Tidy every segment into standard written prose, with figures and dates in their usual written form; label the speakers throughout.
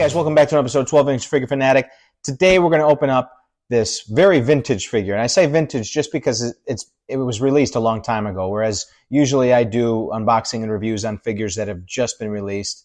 Speaker 1: guys, welcome back to an episode 12-inch Figure Fanatic. Today we're going to open up this very vintage figure. And I say vintage just because it was released a long time ago, whereas usually I do unboxing and reviews on figures that have just been released.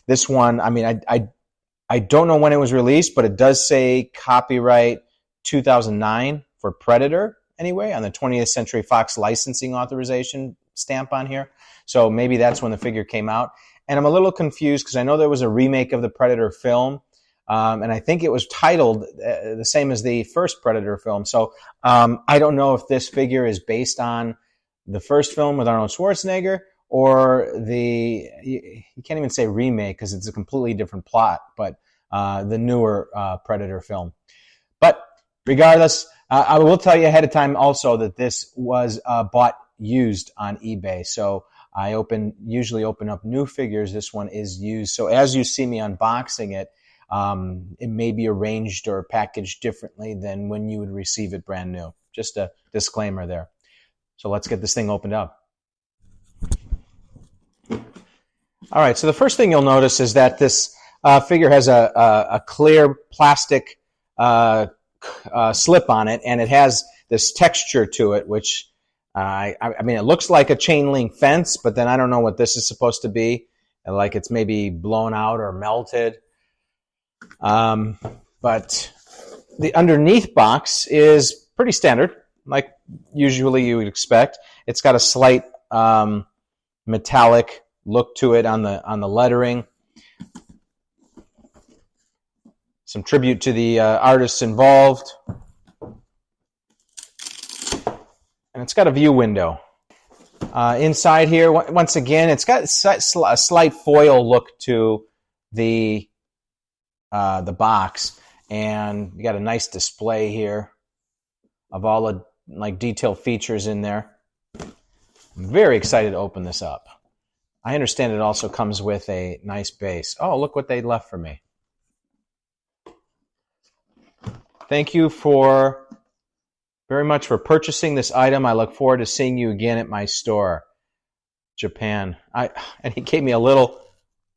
Speaker 1: This one, I mean, I don't know when it was released, but it does say copyright 2009 for Predator anyway, on the 20th Century Fox licensing authorization stamp on here. So maybe that's when the figure came out. And I'm a little confused because I know there was a remake of the Predator film, and I think it was titled the same as the first Predator film. So I don't know if this figure is based on the first film with Arnold Schwarzenegger or you can't even say remake because it's a completely different plot, but the newer Predator film. But regardless, I will tell you ahead of time also that this was bought used on eBay. So I usually open up new figures. This one is used. So as you see me unboxing it, it may be arranged or packaged differently than when you would receive it brand new. Just a disclaimer there. So let's get this thing opened up. All right, so the first thing you'll notice is that this figure has a clear plastic slip on it, and it has this texture to it, which I mean, it looks like a chain link fence, but then I don't know what this is supposed to be. Like it's maybe blown out or melted. But the underneath box is pretty standard, like usually you would expect. It's got a slight metallic look to it on the lettering. Some tribute to the artists involved. And it's got a view window. Inside here, once again, it's got a slight foil look to the box, and you got a nice display here of all the detailed features in there. I'm very excited to open this up. I understand it also comes with a nice base. Oh, look what they left for me. Thank you very much for purchasing this item. I look forward to seeing you again at my store, Japan. And he gave me a little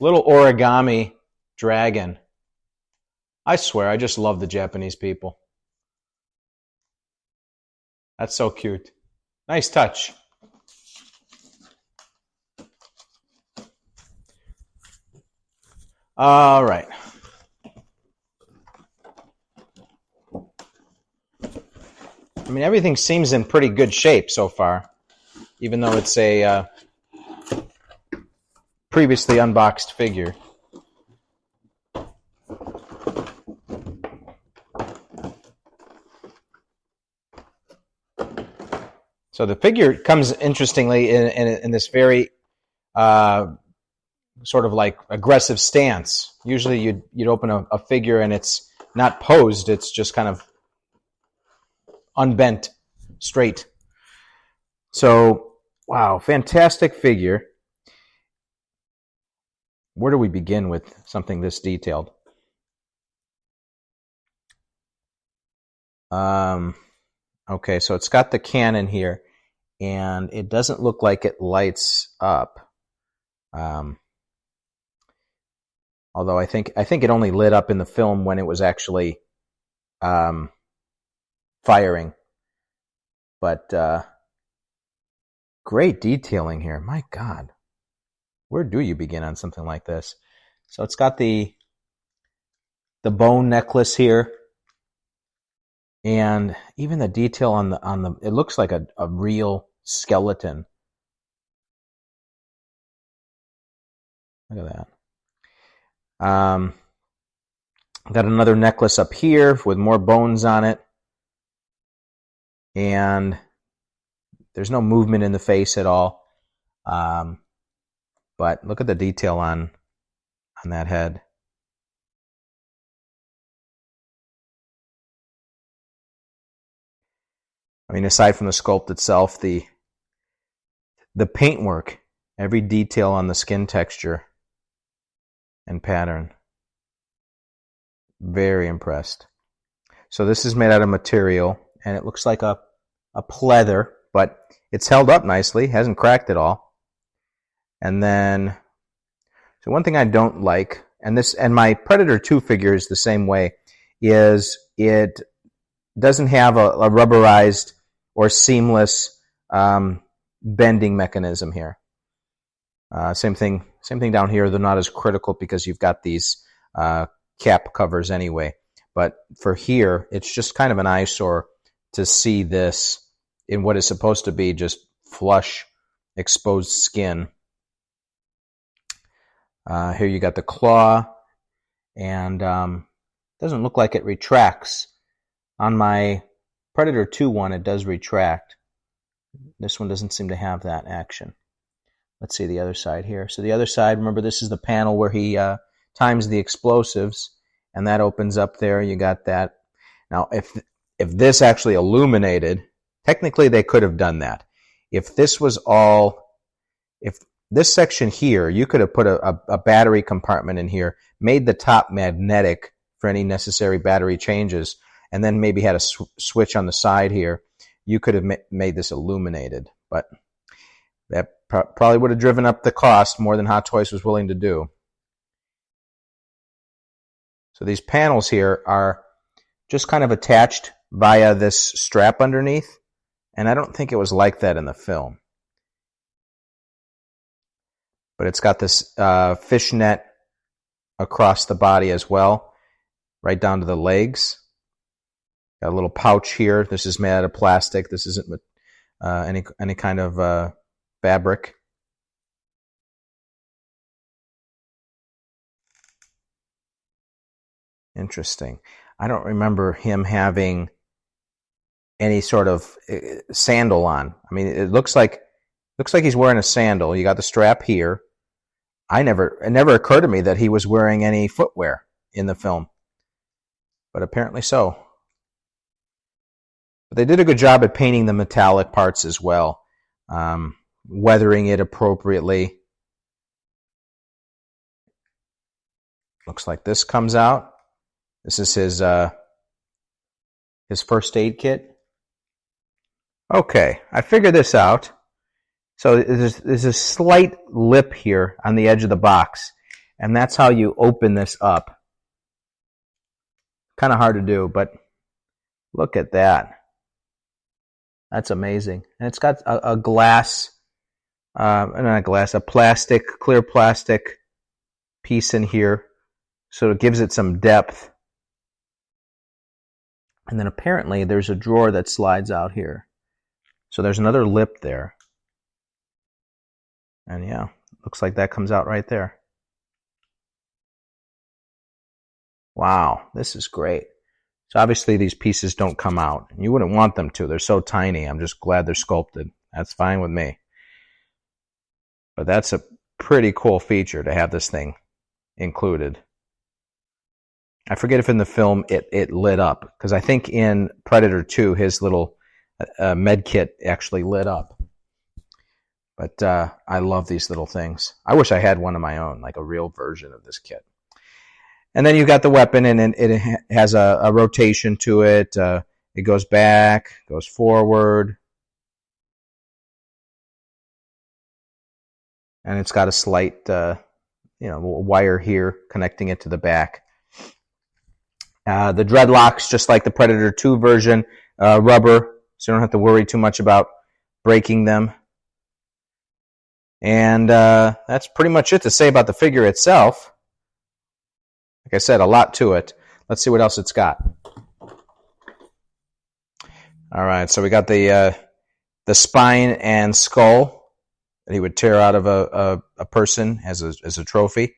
Speaker 1: origami dragon. I swear, I just love the Japanese people. That's so cute. Nice touch. All right. I mean, everything seems in pretty good shape so far, even though it's a previously unboxed figure. So the figure comes interestingly in this very sort of like aggressive stance. Usually you'd open a figure and it's not posed, it's just kind of unbent, straight. So, wow, fantastic figure. Where do we begin with something this detailed? Okay, so it's got the cannon here, and it doesn't look like it lights up. Although I think it only lit up in the film when it was actually firing. But great detailing here. My God. Where do you begin on something like this? So it's got the bone necklace here. And even the detail on the it looks like a real skeleton. Look at that. Got another necklace up here with more bones on it. And there's no movement in the face at all. But look at the detail on that head. I mean, aside from the sculpt itself, the paintwork, every detail on the skin texture and pattern. Very impressed. So this is made out of material, and it looks like a pleather, but it's held up nicely, hasn't cracked at all. And then, so one thing I don't like, and my Predator 2 figure is the same way, is it doesn't have a rubberized or seamless bending mechanism here. Same thing down here. They're not as critical because you've got these cap covers anyway. But for here, it's just kind of an eyesore to see this in what is supposed to be just flush, exposed skin. Here you got the claw, and doesn't look like it retracts. On my Predator 2 one, it does retract. This one doesn't seem to have that action. Let's see the other side here. So the other side, remember, this is the panel where he times the explosives, and that opens up there. You got that. Now, if this actually illuminated, technically they could have done that. If this was all, if this section here, you could have put a battery compartment in here, made the top magnetic for any necessary battery changes, and then maybe had a switch on the side here. You could have made this illuminated, but that probably would have driven up the cost more than Hot Toys was willing to do. So these panels here are just kind of attached via this strap underneath, and I don't think it was like that in the film. But it's got this fishnet across the body as well, right down to the legs. Got a little pouch here. This is made out of plastic. This isn't any kind of fabric. Interesting. I don't remember him having any sort of sandal on. I mean, it looks like he's wearing a sandal. You got the strap here. It never occurred to me that he was wearing any footwear in the film, but apparently so. But they did a good job at painting the metallic parts as well, weathering it appropriately. Looks like this comes out. This is his first aid kit. Okay, I figured this out. So there's a slight lip here on the edge of the box, and that's how you open this up. Kind of hard to do, but look at that. That's amazing. And it's got a glass, a plastic, clear plastic piece in here, so it gives it some depth. And then apparently there's a drawer that slides out here. So there's another lip there. And yeah, looks like that comes out right there. Wow, this is great. So obviously these pieces don't come out. You wouldn't want them to. They're so tiny. I'm just glad they're sculpted. That's fine with me. But that's a pretty cool feature to have this thing included. I forget if in the film it lit up, because I think in Predator 2 his little med kit actually lit up. But I love these little things. I wish I had one of my own, like a real version of this kit. And then you've got the weapon, and it has a rotation to it. It goes back, goes forward. And it's got a slight wire here connecting it to the back. The dreadlocks, just like the Predator 2 version, rubber, so you don't have to worry too much about breaking them. And that's pretty much it to say about the figure itself. Like I said, a lot to it. Let's see what else it's got. All right, so we got the spine and skull that he would tear out of a person as a trophy.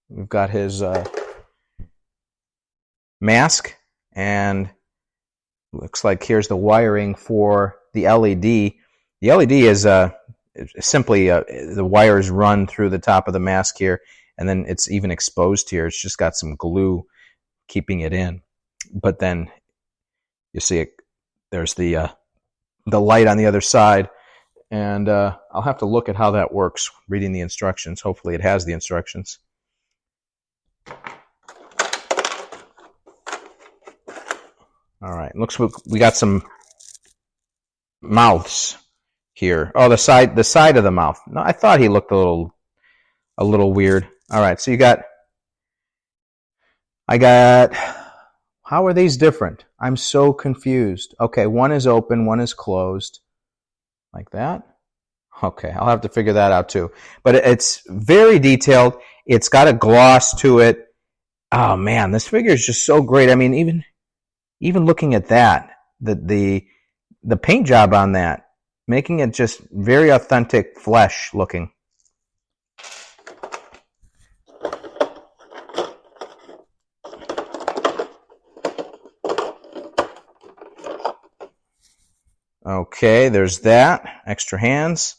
Speaker 1: We've got his mask, and looks like here's the wiring for the LED. The LED is simply the wires run through the top of the mask here, and then it's even exposed here. It's just got some glue keeping it in. But then you see it. There's the light on the other side, and I'll have to look at how that works. Reading the instructions. Hopefully, it has the instructions. All right, looks like we got some mouths here. Oh, the side of the mouth. No, I thought he looked a little weird. All right, so I got, how are these different? I'm so confused. Okay, one is open, one is closed. Like that? Okay, I'll have to figure that out too. But it's very detailed. It's got a gloss to it. Oh man, this figure is just so great. I mean, even looking at that, the paint job on that, making it just very authentic flesh looking. Okay, there's that. Extra hands.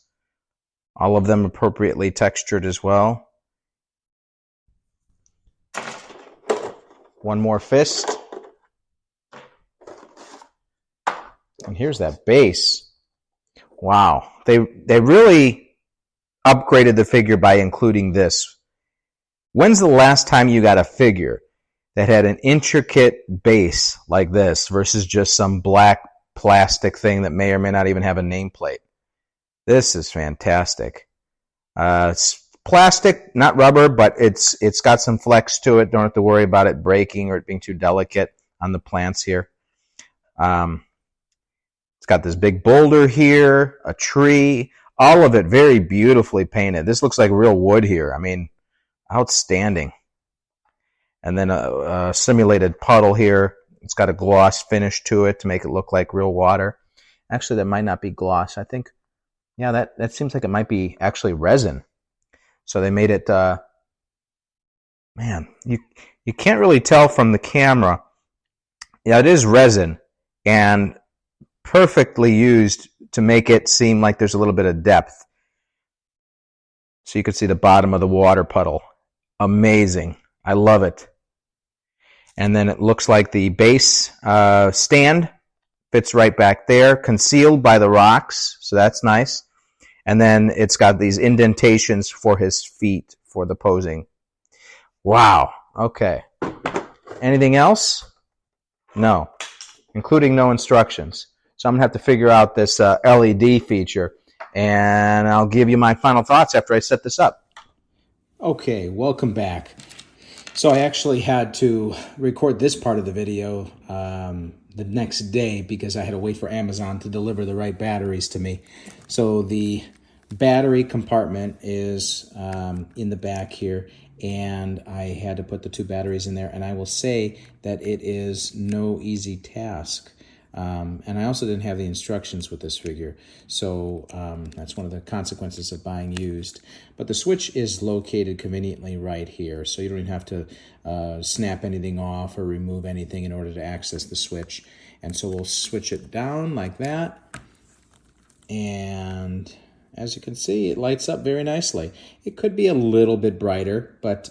Speaker 1: All of them appropriately textured as well. One more fist. And here's that base. Wow. They really upgraded the figure by including this. When's the last time you got a figure that had an intricate base like this versus just some black plastic thing that may or may not even have a nameplate? This is fantastic. It's plastic, not rubber, but it's got some flex to it. Don't have to worry about it breaking or it being too delicate on the plants here. It's got this big boulder here, a tree, all of it very beautifully painted. This looks like real wood here. I mean, outstanding. And then a simulated puddle here. It's got a gloss finish to it to make it look like real water. Actually, that might not be gloss. I think, yeah, that seems like it might be actually resin. So they made it, man, you can't really tell from the camera. Yeah, it is resin and perfectly used to make it seem like there's a little bit of depth. So you can see the bottom of the water puddle. Amazing. I love it. And then it looks like the base stand fits right back there, concealed by the rocks, so that's nice. And then it's got these indentations for his feet for the posing. Wow. Okay. Anything else? No, including no instructions. So I'm going to have to figure out this LED feature, and I'll give you my final thoughts after I set this up.
Speaker 2: Okay, welcome back. So I actually had to record this part of the video the next day because I had to wait for Amazon to deliver the right batteries to me. So the battery compartment is in the back here, and I had to put the two batteries in there, and I will say that it is no easy task. And I also didn't have the instructions with this figure, so that's one of the consequences of buying used. But the switch is located conveniently right here, so you don't even have to snap anything off or remove anything in order to access the switch. And so we'll switch it down like that, and as you can see, it lights up very nicely. It could be a little bit brighter, but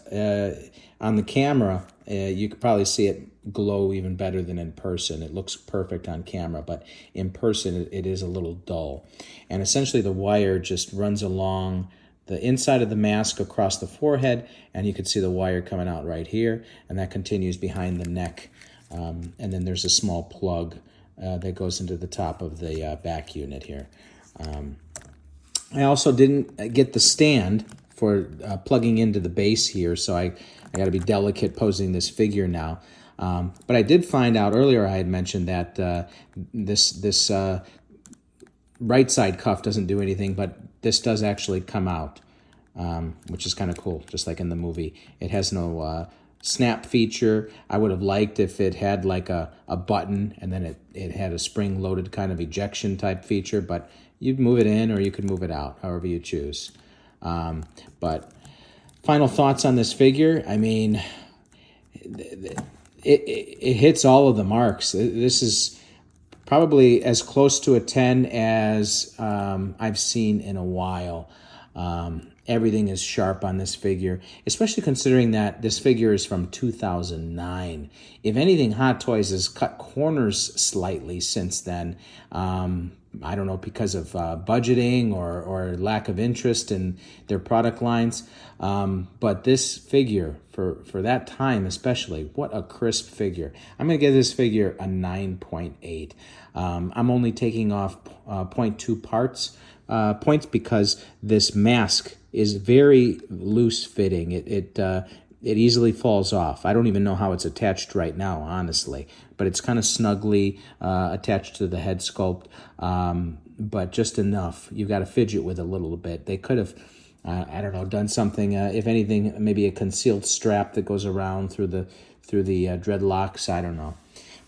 Speaker 2: on the camera, you could probably see it glow even better than in person. It looks perfect on camera, but in person it is a little dull. And essentially the wire just runs along the inside of the mask across the forehead, and you can see the wire coming out right here, and that continues behind the neck. And then there's a small plug that goes into the top of the back unit here. I also didn't get the stand for plugging into the base here, so I got to be delicate posing this figure now. But I did find out earlier, I had mentioned that this right side cuff doesn't do anything, but this does actually come out, which is kind of cool, just like in the movie. It has no snap feature. I would have liked if it had like a button and then it had a spring-loaded kind of ejection type feature, but you'd move it in or you could move it out, however you choose. But final thoughts on this figure. I mean, it hits all of the marks. This is probably as close to a 10 as I've seen in a while. Everything is sharp on this figure, especially considering that this figure is from 2009. If anything, Hot Toys has cut corners slightly since then. I don't know, because of budgeting or lack of interest in their product lines. But this figure, for that time especially, what a crisp figure. I'm going to give this figure a 9.8. I'm only taking off 0.2 points because this mask is very loose fitting. It easily falls off. I don't even know how it's attached right now, honestly, but it's kind of snugly attached to the head sculpt, but just enough. You've got to fidget with it a little bit. They could have, I don't know, done something. If anything, maybe a concealed strap that goes around through the dreadlocks. I don't know.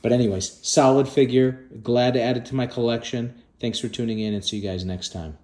Speaker 2: But anyways, solid figure. Glad to add it to my collection. Thanks for tuning in, and see you guys next time.